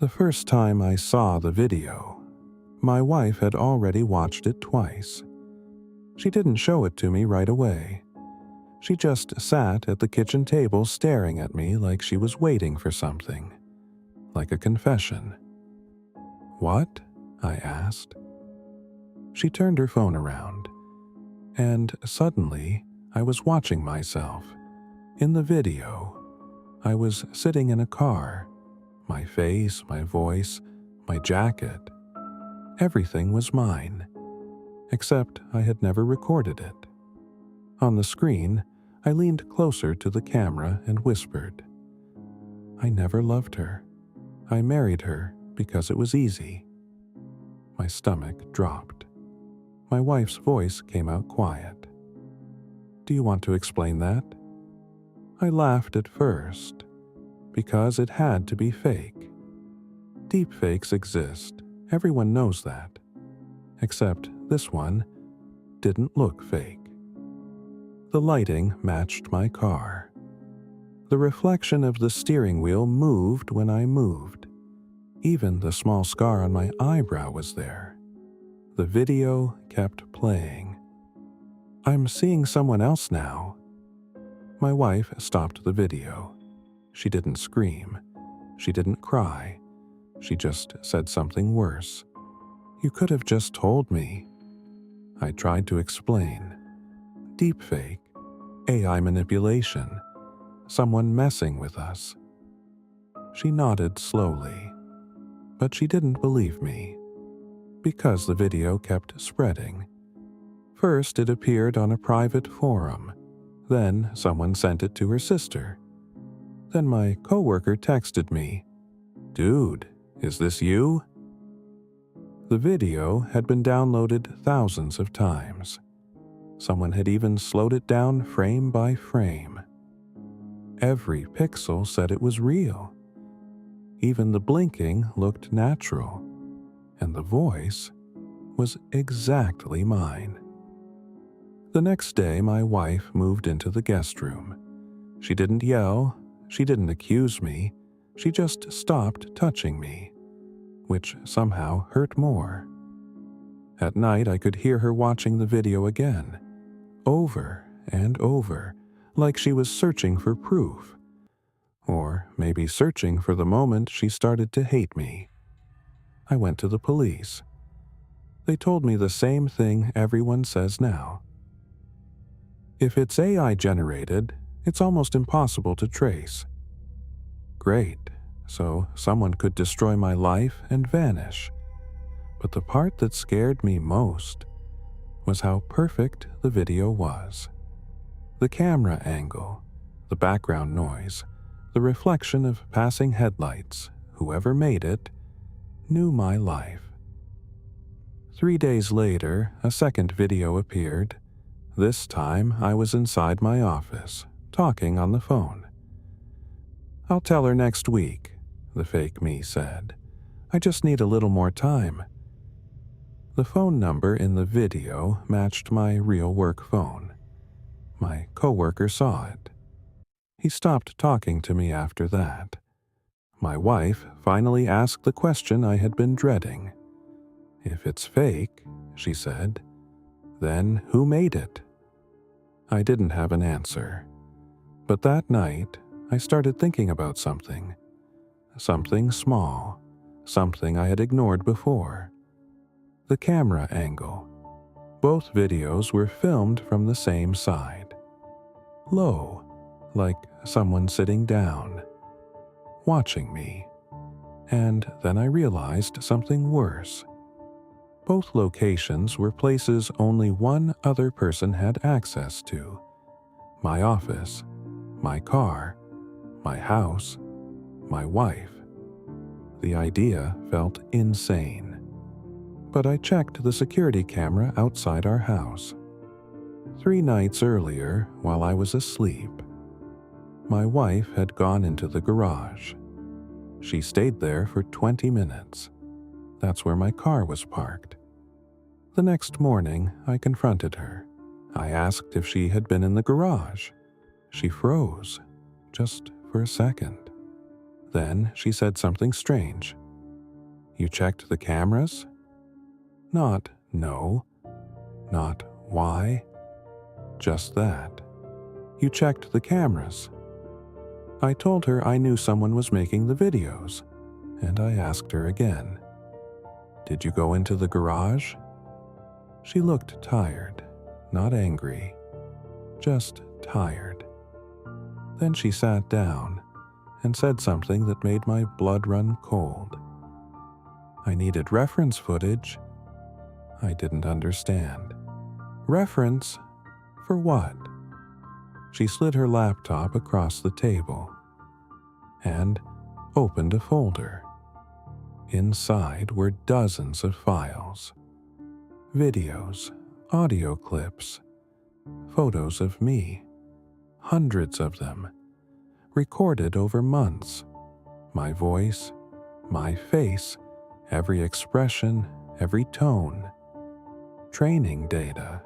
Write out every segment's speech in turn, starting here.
The first time I saw the video, my wife had already watched it twice. She didn't show it to me right away. She just sat at the kitchen table staring at me like she was waiting for something, like a confession. "What?" I asked. She turned her phone around, and suddenly I was watching myself. In the video, I was sitting in a car. My face, my voice, my jacket. Everything was mine, except I had never recorded it. On the screen, I leaned closer to the camera and whispered, "I never loved her. I married her because it was easy." My stomach dropped. My wife's voice came out quiet. "Do you want to explain that?" I laughed at first, because it had to be fake. Deepfakes exist. Everyone knows that. Except this one didn't look fake. The lighting matched my car. The reflection of the steering wheel moved when I moved. Even the small scar on my eyebrow was there. The video kept playing. "I'm seeing someone else now." My wife stopped the video. She didn't scream. She didn't cry. She just said something worse. "You could have just told me." I tried to explain. Deepfake, AI manipulation, someone messing with us. She nodded slowly, but she didn't believe me, because the video kept spreading. First, it appeared on a private forum. Then someone sent it to her sister. Then my coworker texted me, "Dude, is this you?" The video had been downloaded thousands of times. Someone had even slowed it down frame by frame. Every pixel said it was real. Even the blinking looked natural, and the voice was exactly mine. The next day, my wife moved into the guest room. She didn't yell, she didn't accuse me, she just stopped touching me, which somehow hurt more. At night, I could hear her watching the video again, over and over, like she was searching for proof. Or maybe searching for the moment she started to hate me. I went to the police. They told me the same thing everyone says now. If it's AI generated, it's almost impossible to trace. Great, so someone could destroy my life and vanish. But the part that scared me most was how perfect the video was. The camera angle, the background noise, the reflection of passing headlights, whoever made it, knew my life. 3 days later, a second video appeared. This time, I was inside my office, talking on the phone. "I'll tell her next week," the fake me said. "I just need a little more time." The phone number in the video matched my real work phone. My coworker saw it. He stopped talking to me after that. My wife finally asked the question I had been dreading. "If it's fake," she said, "then who made it?" I didn't have an answer. But that night, I started thinking about something. Something small, something I had ignored before. The camera angle. Both videos were filmed from the same side. Low, like someone sitting down, watching me. And then I realized something worse. Both locations were places only one other person had access to. My office, my car, my house, my wife. The idea felt insane. But I checked the security camera outside our house. 3 nights earlier, while I was asleep, my wife had gone into the garage. She stayed there for 20 minutes. That's where my car was parked. The next morning, I confronted her. I asked if she had been in the garage. She froze, just for a second. Then she said something strange. You checked the cameras? Not no, not why, just that. You checked the cameras. I told her I knew someone was making the videos, and I asked her again, did you go into the garage? She looked tired, not angry, just tired. Then she sat down and said something that made my blood run cold. I needed reference footage. I didn't understand. Reference? For what? She slid her laptop across the table and opened a folder. Inside were dozens of files. Videos, audio clips, photos of me, hundreds of them, recorded over months. My voice, my face, every expression, every tone. Training data.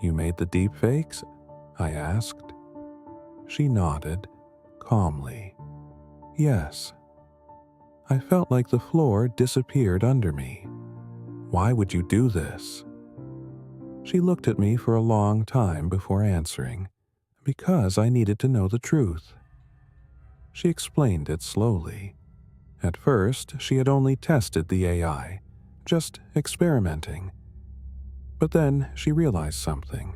You made the deepfakes? I asked. She nodded, calmly. Yes. I felt like the floor disappeared under me. Why would you do this? She looked at me for a long time before answering, because I needed to know the truth. She explained it slowly. At first, she had only tested the AI, just experimenting. But then she realized something.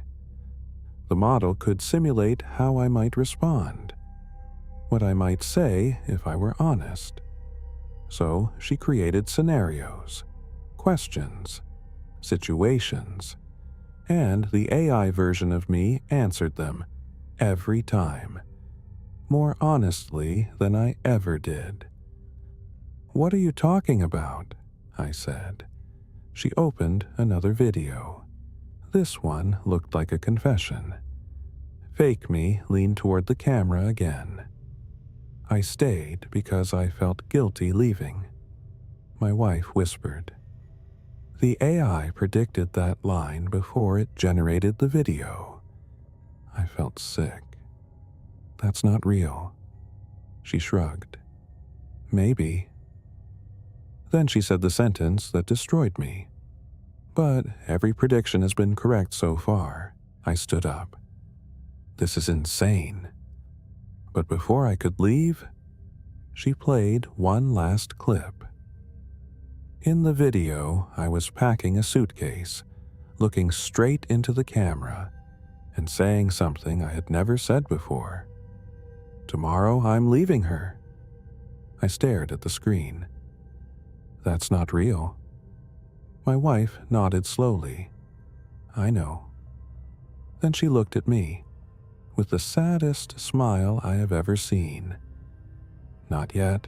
The model could simulate how I might respond, what I might say if I were honest. So she created scenarios, questions, situations, and the AI version of me answered them every time, more honestly than I ever did. What are you talking about? I said. She opened another video. This one looked like a confession. Fake me leaned toward the camera again. I stayed because I felt guilty leaving. My wife whispered. The AI predicted that line before it generated the video. I felt sick. That's not real. She shrugged. Maybe. Then she said the sentence that destroyed me. But every prediction has been correct so far. I stood up. This is insane. But before I could leave, she played one last clip. In the video, I was packing a suitcase, looking straight into the camera, and saying something I had never said before. Tomorrow I'm leaving her. I stared at the screen. That's not real. My wife nodded slowly. I know. Then she looked at me, with the saddest smile I have ever seen. Not yet.